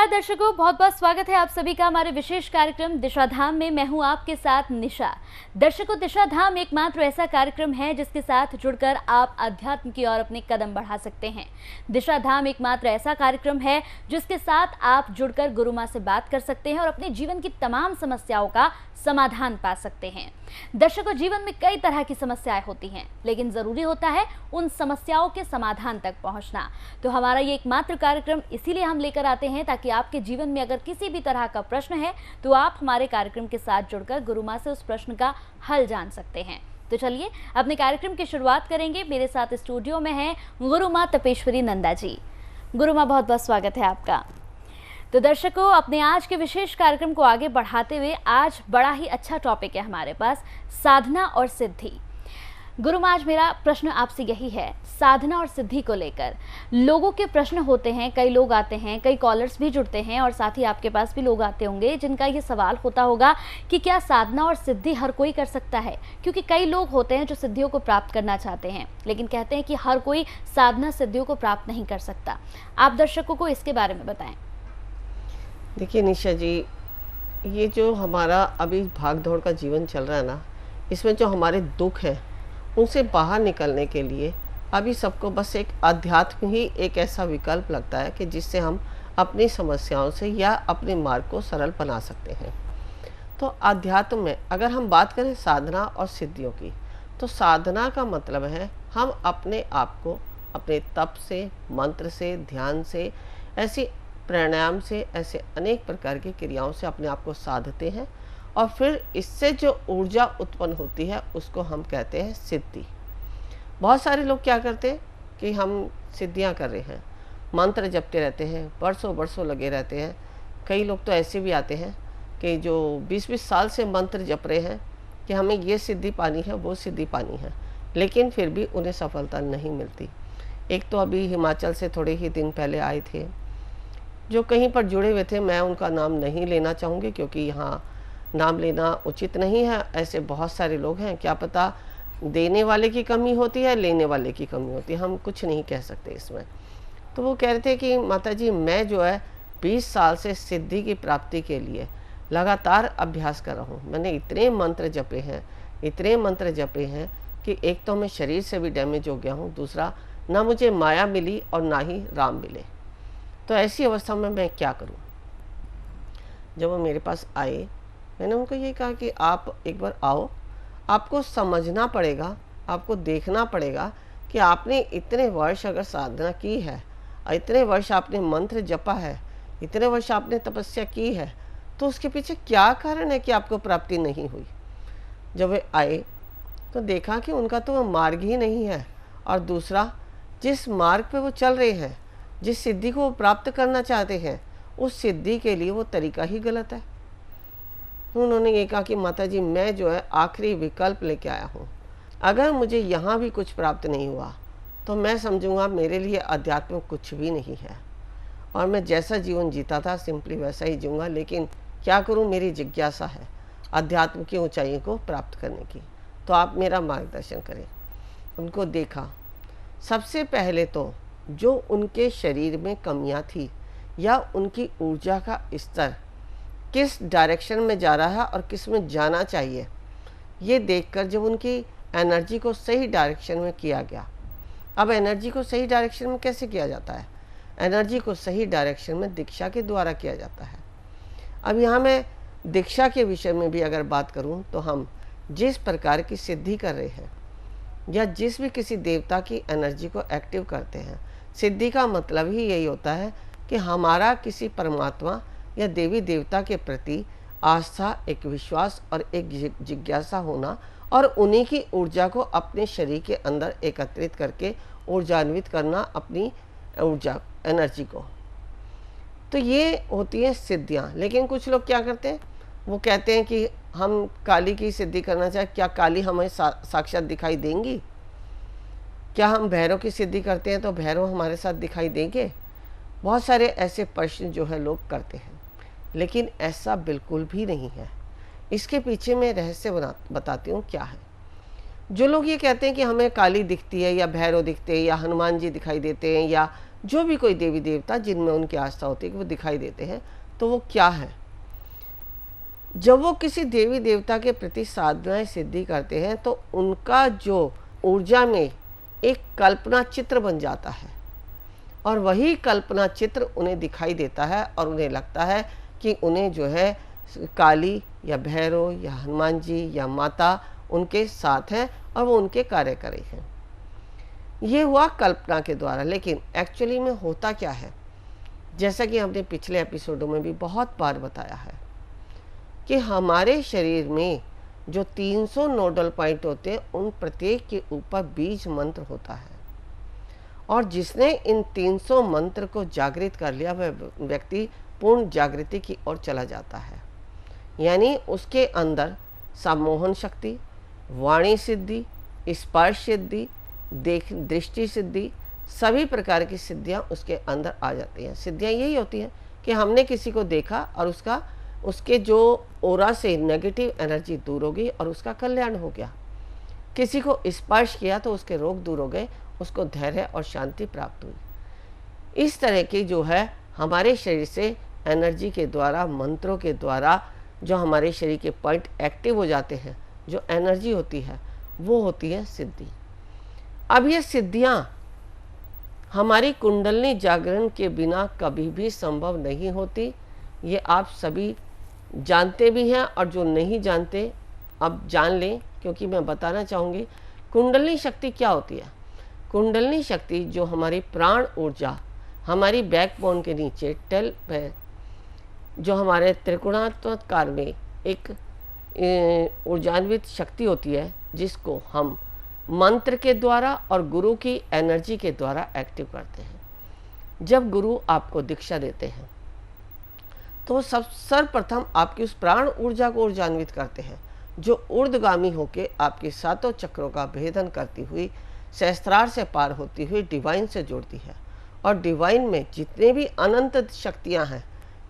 नमस्कार दर्शकों, बहुत बहुत स्वागत है आप सभी का हमारे विशेष कार्यक्रम दिशा धाम में। मैं हूं आपके साथ निशा। दर्शकों, दिशा धाम एकमात्र ऐसा कार्यक्रम है जिसके साथ जुड़कर आप अध्यात्म की ओर अपने कदम बढ़ा सकते हैं। दिशा धाम एकमात्र ऐसा कार्यक्रम है जिसके साथ आप जुड़कर गुरु माँ से बात कर सकते हैं और अपने जीवन की तमाम समस्याओं का समाधान पा सकते हैं। दर्शकों, जीवन में कई तरह की समस्याएं होती हैं, लेकिन जरूरी होता है उन समस्याओं के समाधान तक पहुंचना। तो हमारा ये एकमात्र कार्यक्रम इसीलिए हम लेकर आते हैं ताकि आपके जीवन में अगर किसी भी तरह का प्रश्न है तो आप हमारे कार्यक्रम के साथ जुड़कर गुरु माँ से उस प्रश्न का हल जान सकते हैं। तो चलिए अपने कार्यक्रम की शुरुआत करेंगे। मेरे साथ स्टूडियो में है गुरु माँ तपेश्वरी नंदा जी। गुरु माँ, बहुत बहुत स्वागत है आपका। तो दर्शकों, अपने आज के विशेष कार्यक्रम को आगे बढ़ाते हुए आज बड़ा ही अच्छा टॉपिक है हमारे पास, साधना और सिद्धि। गुरु माँ, आज मेरा प्रश्न आपसे यही है, साधना और सिद्धि को लेकर लोगों के प्रश्न होते हैं, कई लोग आते हैं, कई कॉलर्स भी जुड़ते हैं और साथ ही आपके पास भी लोग आते होंगे जिनका ये सवाल होता होगा कि क्या साधना और सिद्धि हर कोई कर सकता है। क्योंकि कई लोग होते हैं जो सिद्धियों को प्राप्त करना चाहते हैं, लेकिन कहते हैं कि हर कोई साधना सिद्धियों को प्राप्त नहीं कर सकता। आप दर्शकों को इसके बारे में बताएं। देखिए निशा जी, ये जो हमारा अभी भाग दौड़ का जीवन चल रहा है ना, इसमें जो हमारे दुख हैं उनसे बाहर निकलने के लिए अभी सबको बस एक अध्यात्म ही एक ऐसा विकल्प लगता है कि जिससे हम अपनी समस्याओं से या अपने मार्ग को सरल बना सकते हैं। तो अध्यात्म में अगर हम बात करें साधना और सिद्धियों की, तो साधना का मतलब है हम अपने आप को अपने तप से, मंत्र से, ध्यान से, ऐसी प्राणायाम से, ऐसे अनेक प्रकार की क्रियाओं से अपने आप को साधते हैं और फिर इससे जो ऊर्जा उत्पन्न होती है उसको हम कहते हैं सिद्धि। बहुत सारे लोग क्या करते हैं कि हम सिद्धियां कर रहे हैं, मंत्र जपते रहते हैं, बरसों बरसों लगे रहते हैं। कई लोग तो ऐसे भी आते हैं कि जो 20-20 साल से मंत्र जप रहे हैं कि हमें ये सिद्धि पानी है, वो सिद्धि पानी है, लेकिन फिर भी उन्हें सफलता नहीं मिलती। एक तो अभी हिमाचल से थोड़े ही दिन पहले आए थे जो कहीं पर जुड़े हुए थे, मैं उनका नाम नहीं लेना चाहूँगी क्योंकि यहाँ नाम लेना उचित नहीं है। ऐसे बहुत सारे लोग हैं, क्या पता देने वाले की कमी होती है, लेने वाले की कमी होती है, हम कुछ नहीं कह सकते इसमें। तो वो कह रहे थे कि माता जी, मैं जो है 20 साल से सिद्धि की प्राप्ति के लिए लगातार अभ्यास कर रहा हूँ। मैंने इतने मंत्र जपे हैं, इतने मंत्र जपे हैं कि एक तो मैं शरीर से भी डैमेज हो गया हूँ, दूसरा ना मुझे माया मिली और ना ही राम मिले। तो ऐसी अवस्था में मैं क्या करूं? जब वो मेरे पास आए, मैंने उनको ये कहा कि आप एक बार आओ, आपको समझना पड़ेगा, आपको देखना पड़ेगा कि आपने इतने वर्ष अगर साधना की है, इतने वर्ष आपने मंत्र जपा है, इतने वर्ष आपने तपस्या की है, तो उसके पीछे क्या कारण है कि आपको प्राप्ति नहीं हुई। जब वे आए तो देखा कि उनका तो वो मार्ग ही नहीं है, और दूसरा जिस मार्ग पे वो चल रहे हैं, जिस सिद्धि को वो प्राप्त करना चाहते हैं, उस सिद्धि के लिए वो तरीका ही गलत है। उन्होंने ये कहा कि माता जी, मैं जो है आखिरी विकल्प लेके आया हूँ, अगर मुझे यहाँ भी कुछ प्राप्त नहीं हुआ तो मैं समझूंगा मेरे लिए अध्यात्म कुछ भी नहीं है और मैं जैसा जीवन जीता था सिंपली वैसा ही जीऊँगा। लेकिन क्या करूँ, मेरी जिज्ञासा है अध्यात्म की ऊंचाइयों को प्राप्त करने की, तो आप मेरा मार्गदर्शन करें। उनको देखा, सबसे पहले तो जो उनके शरीर में कमियां थी या उनकी ऊर्जा का स्तर किस डायरेक्शन में जा रहा है और किस में जाना चाहिए, ये देखकर जब उनकी एनर्जी को सही डायरेक्शन में किया गया। अब एनर्जी को सही डायरेक्शन में कैसे किया जाता है? एनर्जी को सही डायरेक्शन में दीक्षा के द्वारा किया जाता है। अब यहाँ मैं दीक्षा के विषय में भी अगर बात करूँ तो हम जिस प्रकार की सिद्धि कर रहे हैं या जिस भी किसी देवता की एनर्जी को एक्टिव करते हैं, सिद्धि का मतलब ही यही होता है कि हमारा किसी परमात्मा या देवी देवता के प्रति आस्था, एक विश्वास और एक जिज्ञासा होना और उन्हीं की ऊर्जा को अपने शरीर के अंदर एकत्रित करके ऊर्जान्वित करना, अपनी ऊर्जा एनर्जी को। तो ये होती हैं सिद्धियाँ। लेकिन कुछ लोग क्या करते हैं, वो कहते हैं कि हम काली की सिद्धि करना चाहें, क्या काली हमें साक्षात दिखाई देंगी? क्या हम भैरव की सिद्धि करते हैं तो भैरव हमारे साथ दिखाई देंगे? बहुत सारे ऐसे प्रश्न जो है लोग करते हैं, लेकिन ऐसा बिल्कुल भी नहीं है। इसके पीछे मैं रहस्य बताती हूँ क्या है। जो लोग ये कहते हैं कि हमें काली दिखती है या भैरव दिखते हैं या हनुमान जी दिखाई देते हैं या जो भी कोई देवी देवता जिनमें उनकी आस्था होती है कि वो दिखाई देते हैं, तो वो क्या है? जब वो किसी देवी देवता के प्रति साधनाएं सिद्धि करते हैं तो उनका जो ऊर्जा में एक कल्पना चित्र बन जाता है, और वही कल्पना चित्र उन्हें दिखाई देता है और उन्हें लगता है कि उन्हें जो है काली या भैरव या हनुमान जी या माता उनके साथ हैं और वो उनके कार्य कर रही हैं। ये हुआ कल्पना के द्वारा, लेकिन एक्चुअली में होता क्या है? जैसा कि हमने पिछले एपिसोडों में भी बहुत बार बताया है कि हमारे शरीर में जो 300 नोडल पॉइंट होते हैं, उन प्रत्येक के ऊपर बीज मंत्र होता है, और जिसने इन 300 मंत्र को जागृत कर लिया वह व्यक्ति पूर्ण जागृति की ओर चला जाता है। यानी उसके अंदर सम्मोहन शक्ति, वाणी सिद्धि, स्पर्श सिद्धि, दृष्टि सिद्धि, सभी प्रकार की सिद्धियां उसके अंदर आ जाती हैं। सिद्धियां यही होती हैं कि हमने किसी को देखा और उसके जो ओरा से नेगेटिव एनर्जी दूर हो गई और उसका कल्याण हो गया। किसी को स्पर्श किया तो उसके रोग दूर हो गए, उसको धैर्य और शांति प्राप्त हुई। इस तरह की जो है हमारे शरीर से एनर्जी के द्वारा, मंत्रों के द्वारा जो हमारे शरीर के पॉइंट एक्टिव हो जाते हैं, जो एनर्जी होती है वो होती है सिद्धि। अब ये सिद्धियां हमारी कुंडलनी जागरण के बिना कभी भी संभव नहीं होती। ये आप सभी जानते भी हैं, और जो नहीं जानते अब जान लें, क्योंकि मैं बताना चाहूँगी कुंडलनी शक्ति क्या होती है। कुंडलनी शक्ति जो हमारी प्राण ऊर्जा हमारी बैकबोन के नीचे टेल पे जो हमारे त्रिकोणात्मक में एक ऊर्जान्वित शक्ति होती है, जिसको हम मंत्र के द्वारा और गुरु की एनर्जी के द्वारा एक्टिव करते हैं। जब गुरु आपको दीक्षा देते हैं तो सर्वप्रथम आपकी उस प्राण ऊर्जा को ऊर्जान्वित करते हैं, जो ऊर्ध्वगामी होकर आपके सातों चक्रों का भेदन करती हुई, सहस्त्रार से पार होती हुई डिवाइन से जुड़ती है। और डिवाइन में जितने भी अनंत शक्तियां हैं,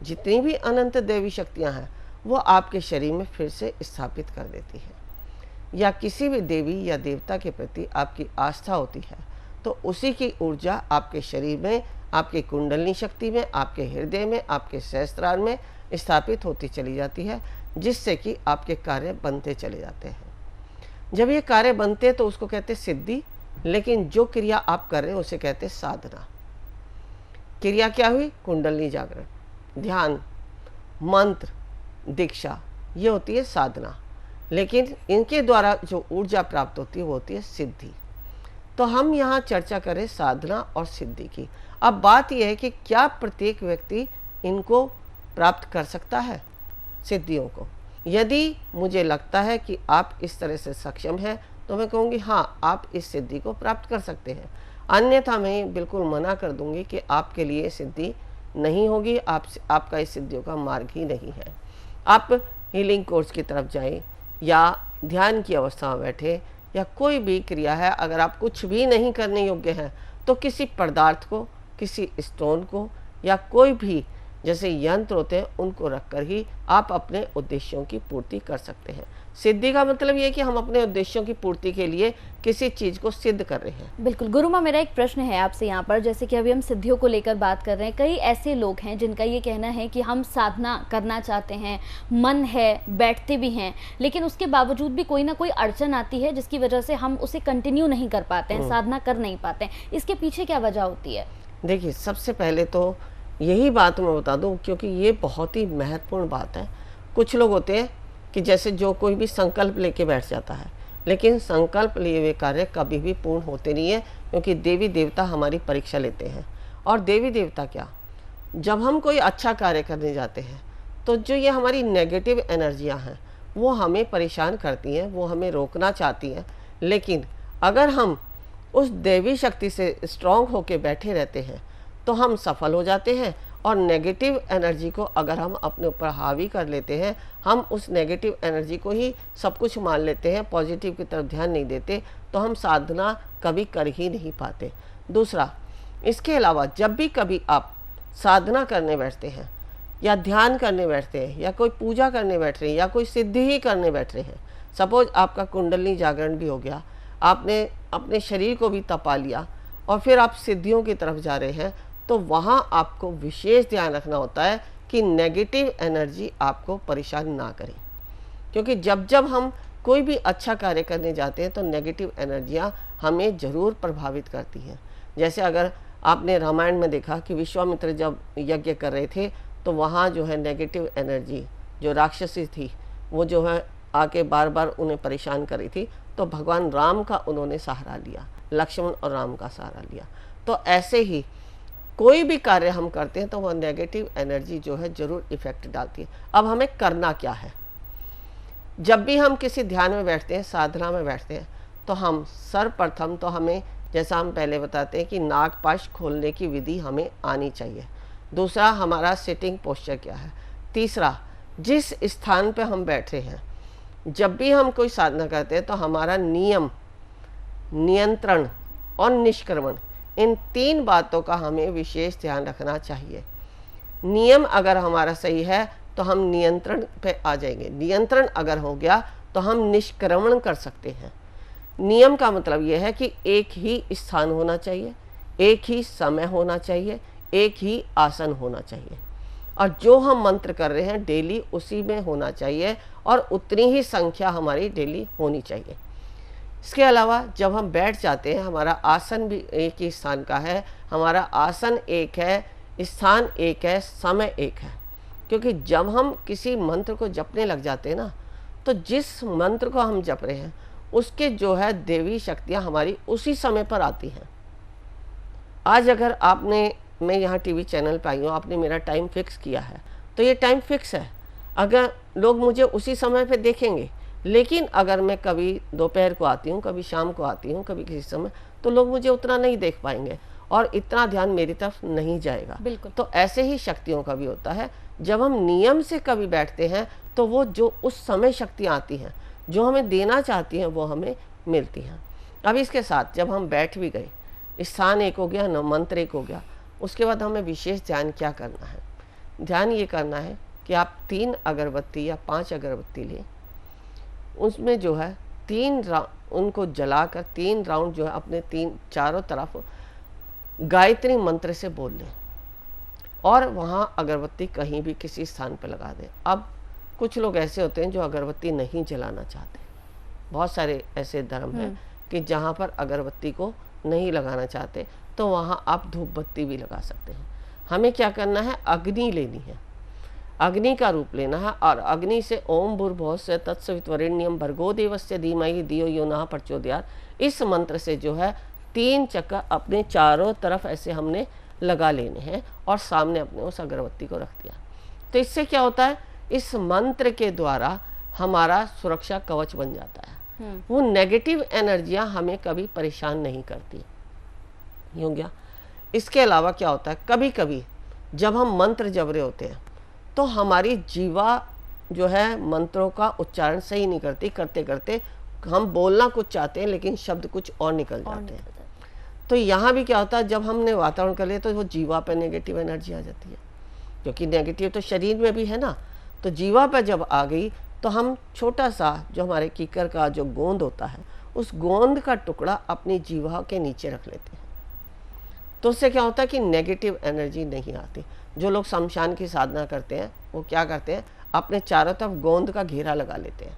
जितनी भी अनंत देवी शक्तियां हैं, वो आपके शरीर में फिर से स्थापित कर देती है। या किसी भी देवी या देवता के प्रति आपकी आस्था होती है तो उसी की ऊर्जा आपके शरीर में, आपकी कुंडलनी शक्ति में, आपके हृदय में, आपके सहस्त्रार में स्थापित होती चली जाती है, जिससे कि आपके कार्य बनते चले जाते हैं। जब ये कार्य बनते हैं तो उसको कहते हैं सिद्धि, लेकिन जो क्रिया आप कर रहे हैं उसे कहते हैं साधना। क्रिया क्या हुई? कुंडलनी जागरण, ध्यान, मंत्र, दीक्षा, ये होती है साधना। लेकिन इनके द्वारा जो ऊर्जा प्राप्त होती है वो होती है सिद्धि। तो हम यहाँ चर्चा करें साधना और सिद्धि की। अब बात यह है कि क्या प्रत्येक व्यक्ति इनको प्राप्त कर सकता है, सिद्धियों को? यदि मुझे लगता है कि आप इस तरह से सक्षम हैं तो मैं कहूँगी हाँ, आप इस सिद्धि को प्राप्त कर सकते हैं। अन्यथा मैं बिल्कुल मना कर दूंगी कि आपके लिए सिद्धि नहीं होगी, आपका इस सिद्धियों का मार्ग ही नहीं है। आप हीलिंग कोर्स की तरफ जाएं या ध्यान की अवस्था में बैठे या कोई भी क्रिया है, अगर आप कुछ भी नहीं करने योग्य हैं तो किसी पदार्थ को, किसी स्टोन को या कोई भी जैसे यंत्र होते हैं उनको रखकर ही आप अपने उद्देश्यों की पूर्ति कर सकते हैं। सिद्धि का मतलब ये है कि हम अपने उद्देश्यों की पूर्ति के लिए किसी चीज़ को सिद्ध कर रहे हैं। बिल्कुल गुरु माँ, मेरा एक प्रश्न है आपसे यहाँ पर, जैसे कि अभी हम सिद्धियों को लेकर बात कर रहे हैं, कई ऐसे लोग हैं जिनका ये कहना है कि हम साधना करना चाहते हैं, मन है, बैठते भी हैं, लेकिन उसके बावजूद भी कोई ना कोई अड़चन आती है जिसकी वजह से हम उसे कंटिन्यू नहीं कर पाते हैं, साधना कर नहीं पाते हैं। इसके पीछे क्या वजह होती है? देखिए, सबसे पहले तो यही बात मैं बता दूं, क्योंकि ये बहुत ही महत्वपूर्ण बात है। कुछ लोग होते हैं कि जैसे जो कोई भी संकल्प लेके बैठ जाता है, लेकिन संकल्प लिए हुए कार्य कभी भी पूर्ण होते नहीं है, क्योंकि देवी देवता हमारी परीक्षा लेते हैं। और देवी देवता क्या, जब हम कोई अच्छा कार्य करने जाते हैं तो जो ये हमारी नेगेटिव एनर्जियां हैं वो हमें परेशान करती हैं, वो हमें रोकना चाहती हैं। लेकिन अगर हम उस देवी शक्ति से स्ट्रांग होके बैठे रहते हैं तो हम सफल हो जाते हैं। और नेगेटिव एनर्जी को अगर हम अपने ऊपर हावी कर लेते हैं, हम उस नेगेटिव एनर्जी को ही सब कुछ मान लेते हैं, पॉजिटिव की तरफ ध्यान नहीं देते, तो हम साधना कभी कर ही नहीं पाते। दूसरा, इसके अलावा जब भी कभी आप साधना करने बैठते हैं या ध्यान करने बैठते हैं या कोई पूजा करने बैठ रहे हैं या कोई सिद्धि ही करने बैठ रहे हैं, सपोज आपका कुंडलनी जागरण भी हो गया, आपने अपने शरीर को भी तपा लिया और फिर आप सिद्धियों की तरफ जा रहे हैं, तो वहाँ आपको विशेष ध्यान रखना होता है कि नेगेटिव एनर्जी आपको परेशान ना करे। क्योंकि जब जब हम कोई भी अच्छा कार्य करने जाते हैं तो नेगेटिव एनर्जियाँ हमें ज़रूर प्रभावित करती हैं। जैसे अगर आपने रामायण में देखा कि विश्वामित्र जब यज्ञ कर रहे थे तो वहाँ जो है नेगेटिव एनर्जी जो राक्षसी थी वो जो है आके बार बार उन्हें परेशान कर रही थी, तो भगवान राम का उन्होंने सहारा लिया, लक्ष्मण और राम का सहारा लिया। तो ऐसे ही कोई भी कार्य हम करते हैं तो वह नेगेटिव एनर्जी जो है ज़रूर इफेक्ट डालती है। अब हमें करना क्या है? जब भी हम किसी ध्यान में बैठते हैं, साधना में बैठते हैं, तो हम सर्वप्रथम तो हमें, जैसा हम पहले बताते हैं कि नागपाश खोलने की विधि हमें आनी चाहिए। दूसरा, हमारा सिटिंग पोस्चर क्या है। तीसरा, जिस स्थान पे हम बैठे हैं, जब भी हम कोई साधना करते हैं तो हमारा नियम, नियंत्रण और निष्क्रमण, इन 3 बातों का हमें विशेष ध्यान रखना चाहिए। नियम अगर हमारा सही है तो हम नियंत्रण पे आ जाएंगे, नियंत्रण अगर हो गया तो हम निष्क्रमण कर सकते हैं। नियम का मतलब यह है कि एक ही स्थान होना चाहिए, एक ही समय होना चाहिए, एक ही आसन होना चाहिए, और जो हम मंत्र कर रहे हैं डेली उसी में होना चाहिए और उतनी ही संख्या हमारी डेली होनी चाहिए। इसके अलावा जब हम बैठ जाते हैं, हमारा आसन भी एक ही स्थान का है, हमारा आसन एक है, स्थान एक है, समय एक है। क्योंकि जब हम किसी मंत्र को जपने लग जाते हैं ना, तो जिस मंत्र को हम जप रहे हैं उसके जो है देवी शक्तियाँ हमारी उसी समय पर आती हैं। आज अगर आपने, मैं यहाँ टीवी चैनल पर आई हूँ, आपने मेरा टाइम फिक्स किया है, तो ये टाइम फिक्स है, अगर लोग मुझे उसी समय पे देखेंगे। लेकिन अगर मैं कभी दोपहर को आती हूँ, कभी शाम को आती हूँ, कभी किसी समय, तो लोग मुझे उतना नहीं देख पाएंगे और इतना ध्यान मेरी तरफ नहीं जाएगा। बिल्कुल। तो ऐसे ही शक्तियों का भी होता है। जब हम नियम से कभी बैठते हैं तो वो जो उस समय शक्तियाँ आती हैं, जो हमें देना चाहती हैं, वो हमें मिलती हैं। अब इसके साथ जब हम बैठ भी गए, स्थान एक हो गया, न मंत्र एक हो गया, उसके बाद हमें विशेष ध्यान क्या करना है? ध्यान ये करना है कि आप 3 अगरबत्ती या 5 अगरबत्ती लें, उसमें जो है 3 उनको जलाकर 3 राउंड जो है अपने 3 चारों तरफ गायत्री मंत्र से बोल लें और वहाँ अगरबत्ती कहीं भी किसी स्थान पर लगा दें। अब कुछ लोग ऐसे होते हैं जो अगरबत्ती नहीं जलाना चाहते, बहुत सारे ऐसे धर्म हैं कि जहाँ पर अगरबत्ती को नहीं लगाना चाहते, तो वहाँ आप धूप बत्ती भी लगा सकते हैं। हमें क्या करना है? अग्नि लेनी है, अग्नि का रूप लेना है, और अग्नि से ओम भूर्भुवस्सुः तत्सवितुर्वरेण्यं भर्गो देवस्य धीमहि धियो यो नः प्रचोदयात्, इस मंत्र से जो है 3 चक्कर अपने चारों तरफ ऐसे हमने लगा लेने हैं और सामने अपने उस अगरबत्ती को रख दिया। तो इससे क्या होता है? इस मंत्र के द्वारा हमारा सुरक्षा कवच बन जाता है। वो नेगेटिव एनर्जियां हमें कभी परेशान नहीं करती। ये हो गया। इसके अलावा क्या होता है, कभी कभी जब हम मंत्र जप रहे होते हैं तो हमारी जीवा जो है मंत्रों का उच्चारण सही नहीं करती, करते करते हम बोलना कुछ चाहते हैं लेकिन शब्द कुछ और निकल जाते हैं। तो यहाँ भी क्या होता है, जब हमने वातावरण कर लिया तो वो जीवा पे नेगेटिव एनर्जी आ जाती है, क्योंकि नेगेटिव तो शरीर में भी है ना। तो जीवा पर जब आ गई तो हम छोटा सा जो हमारे कीकर का जो गोंद होता है, उस गोंद का टुकड़ा अपनी जीवा के नीचे रख लेते हैं। तो उससे क्या होता है कि नेगेटिव एनर्जी नहीं आती। जो लोग शमशान की साधना करते हैं वो क्या करते हैं, अपने चारों तरफ गोंद का घेरा लगा लेते हैं।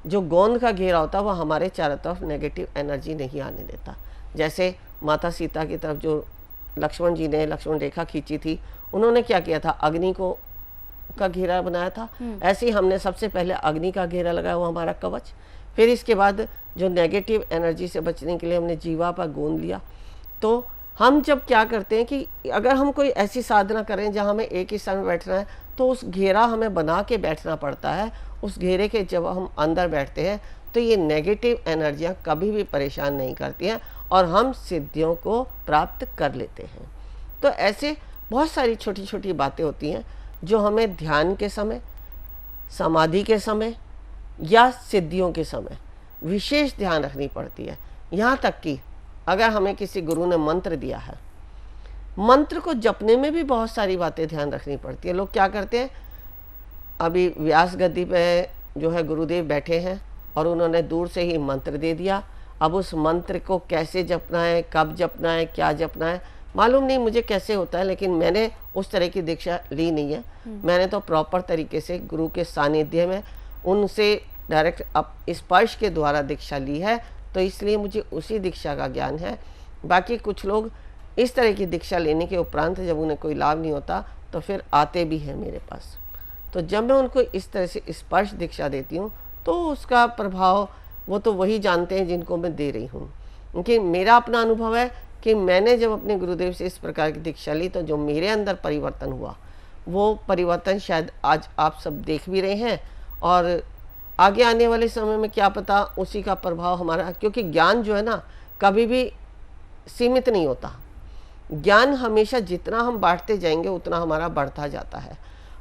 जो गोंद का घेरा होता है वो हमारे चारों तरफ नेगेटिव एनर्जी नहीं आने देता। जैसे माता सीता की तरफ जो लक्ष्मण जी ने लक्ष्मण रेखा खींची थी, उन्होंने क्या किया था, अग्नि को का घेरा बनाया था। ऐसे ही हमने सबसे पहले अग्नि का घेरा लगाया, वो हमारा कवच। फिर इसके बाद जो नेगेटिव एनर्जी से बचने के लिए हमने जीवा पर गोंद लिया। तो हम जब क्या करते हैं कि अगर हम कोई ऐसी साधना करें जहाँ हमें एक ही स्थान में बैठना है, तो उस घेरा हमें बना के बैठना पड़ता है। उस घेरे के जब हम अंदर बैठते हैं तो ये नेगेटिव एनर्जियाँ कभी भी परेशान नहीं करती हैं और हम सिद्धियों को प्राप्त कर लेते हैं। तो ऐसे बहुत सारी छोटी छोटी बातें होती हैं जो हमें ध्यान के समय, समाधि के समय या सिद्धियों के समय विशेष ध्यान रखनी पड़ती है। यहाँ तक कि अगर हमें किसी गुरु ने मंत्र दिया है, मंत्र को जपने में भी बहुत सारी बातें ध्यान रखनी पड़ती है। लोग क्या करते हैं, अभी व्यास गद्दी पे जो है गुरुदेव बैठे हैं और उन्होंने दूर से ही मंत्र दे दिया, अब उस मंत्र को कैसे जपना है, कब जपना है, क्या जपना है, मालूम नहीं मुझे कैसे होता है, लेकिन मैंने उस तरह की दीक्षा ली नहीं है। मैंने तो प्रॉपर तरीके से गुरु के सानिध्य में उनसे डायरेक्ट अब स्पर्श के द्वारा दीक्षा ली है, तो इसलिए मुझे उसी दीक्षा का ज्ञान है। बाकी कुछ लोग इस तरह की दीक्षा लेने के उपरांत जब उन्हें कोई लाभ नहीं होता तो फिर आते भी हैं मेरे पास। तो जब मैं उनको इस तरह से स्पर्श दीक्षा देती हूँ तो उसका प्रभाव वो तो वही जानते हैं जिनको मैं दे रही हूँ। क्योंकि मेरा अपना अनुभव है कि मैंने जब अपने गुरुदेव से इस प्रकार की दीक्षा ली तो जो मेरे अंदर परिवर्तन हुआ वो परिवर्तन शायद आज आप सब देख भी रहे हैं, और आगे आने वाले समय में क्या पता उसी का प्रभाव हमारा, क्योंकि ज्ञान जो है ना कभी भी सीमित नहीं होता। ज्ञान हमेशा जितना हम बांटते जाएंगे उतना हमारा बढ़ता जाता है।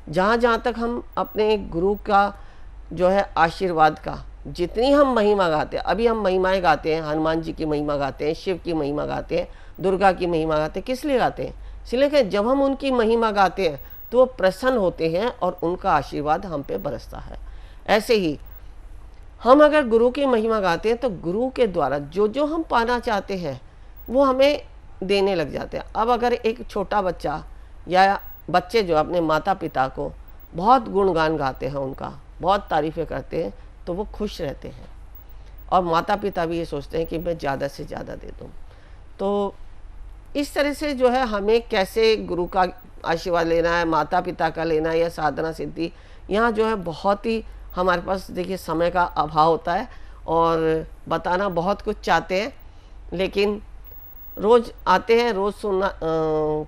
जहाँ जहाँ तक हम अपने गुरु का जो है आशीर्वाद का जितनी हम महिमा गाते हैं, अभी हम महिमाएं गाते हैं, हनुमान जी की महिमा गाते हैं, शिव की महिमा गाते हैं, दुर्गा की महिमा गाते हैं, किस लिए गाते हैं? इसलिए कि जब हम उनकी महिमा गाते हैं तो वो प्रसन्न होते हैं और उनका आशीर्वाद हम पे बरसता है। ऐसे ही हम अगर गुरु की महिमा गाते हैं तो गुरु के द्वारा जो जो हम पाना चाहते हैं वो हमें देने लग जाते हैं। अब अगर एक छोटा बच्चा या बच्चे जो अपने माता पिता को बहुत गुणगान गाते हैं, उनका बहुत तारीफ़ें करते हैं, तो वो खुश रहते हैं और माता पिता भी ये सोचते हैं कि मैं ज़्यादा से ज़्यादा दे दूँ। तो इस तरह से जो है हमें कैसे गुरु का आशीर्वाद लेना है, माता पिता का लेना है या साधना सिद्धि, यहाँ जो है बहुत ही हमारे पास देखिए समय का अभाव होता है और बताना बहुत कुछ चाहते हैं, लेकिन रोज़ आते हैं, रोज़ सुनना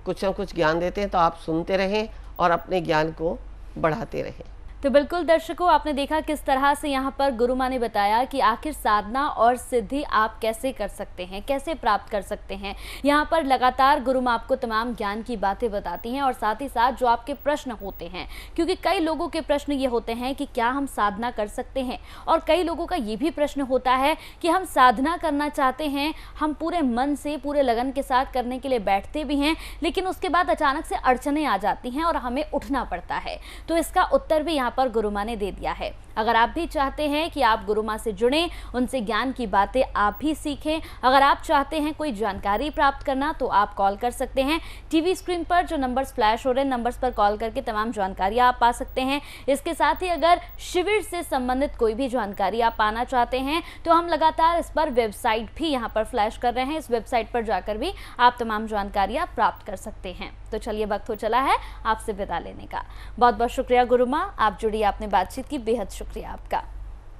कुछ ना कुछ ज्ञान देते हैं, तो आप सुनते रहें और अपने ज्ञान को बढ़ाते रहें। तो बिल्कुल दर्शकों, आपने देखा किस तरह से यहाँ पर गुरु माँ ने बताया कि आखिर साधना और सिद्धि आप कैसे कर सकते हैं, कैसे प्राप्त कर सकते हैं। यहाँ पर लगातार गुरु माँ आपको तमाम ज्ञान की बातें बताती हैं और साथ ही साथ जो आपके प्रश्न होते हैं, क्योंकि कई लोगों के प्रश्न ये होते हैं कि क्या हम साधना कर सकते हैं, और कई लोगों का ये भी प्रश्न होता है कि हम साधना करना चाहते हैं, हम पूरे मन से पूरे लगन के साथ करने के लिए बैठते भी हैं, लेकिन उसके बाद अचानक से अड़चनें आ जाती हैं और हमें उठना पड़ता है। तो इसका उत्तर भी यहाँ पर गुरु माँ ने दे दिया है। अगर आप भी चाहते हैं कि आप गुरु माँ से जुड़ें, उनसे ज्ञान की बातें आप भी सीखें, अगर आप चाहते हैं कोई जानकारी प्राप्त करना, तो आप कॉल कर सकते हैं। टीवी स्क्रीन पर जो नंबर्स फ्लैश हो रहे हैं, नंबर्स पर कॉल करके तमाम जानकारी आप पा सकते हैं। इसके साथ ही अगर शिविर से संबंधित कोई भी जानकारी आप पाना चाहते हैं तो हम लगातार इस पर वेबसाइट भी यहाँ पर फ्लैश कर रहे हैं। इस वेबसाइट पर जाकर भी आप तमाम जानकारियाँ प्राप्त कर सकते हैं। तो चलिए, वक्त हो चला है आपसे विदा लेने का। बहुत बहुत शुक्रिया गुरु माँ, आप जुड़ी, आपने बातचीत की, बेहद शुक्रिया आपका।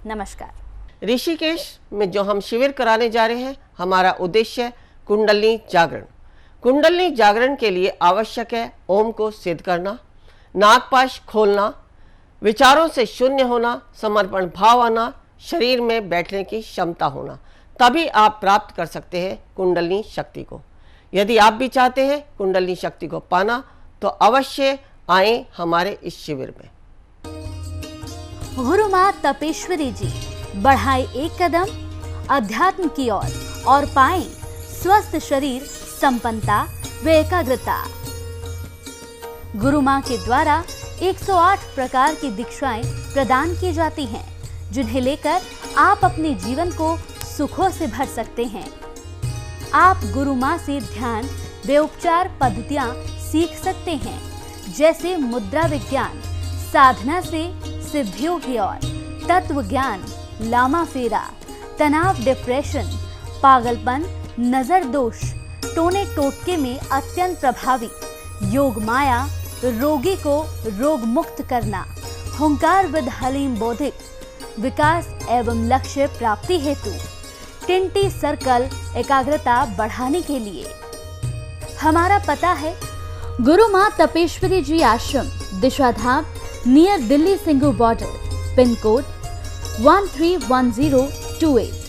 नमस्कार। ऋषिकेश में जो हम शिविर कराने जा रहे हैं, हमारा उद्देश्य है कुंडलिनी जागरण। कुंडलिनी जागरण के लिए आवश्यक है ओम को सिद्ध करना, नागपाश खोलना, विचारों से शून्य होना, समर्पण भाव आना, शरीर में बैठने की क्षमता होना, तभी आप प्राप्त कर सकते हैं कुंडलिनी शक्ति को। यदि आप भी चाहते हैं कुंडलिनी शक्ति को पाना तो अवश्य आए हमारे इस शिविर में। गुरु माँ तपेश्वरी जी बढ़ाए एक कदम अध्यात्म की ओर और पाएं स्वस्थ शरीर, संपन्नता व एकाग्रता। गुरु माँ के द्वारा 108 प्रकार की दीक्षाएं प्रदान की जाती हैं, जिन्हें लेकर आप अपने जीवन को सुखों से भर सकते हैं। आप गुरु माँ से ध्यान व उपचार पद्धतियाँ सीख सकते हैं, जैसे मुद्रा विज्ञान, साधना से सिद्धियों की ओर, तत्व ज्ञान, लामा फेरा, तनाव, डिप्रेशन, पागलपन, नजर दोष, टोने टोटके में अत्यंत प्रभावी, योग माया, रोगी को रोग मुक्त करना, हुंकार विद हलीम बौद्धिक, विकास एवं लक्ष्य प्राप्ति हेतु, टिंटी सर्कल, एकाग्रता बढ़ाने के लिए। हमारा पता है गुरु माँ Tapeshwari ji Ashram, Dishadham, near Delhi Singhu border, pin code 131028।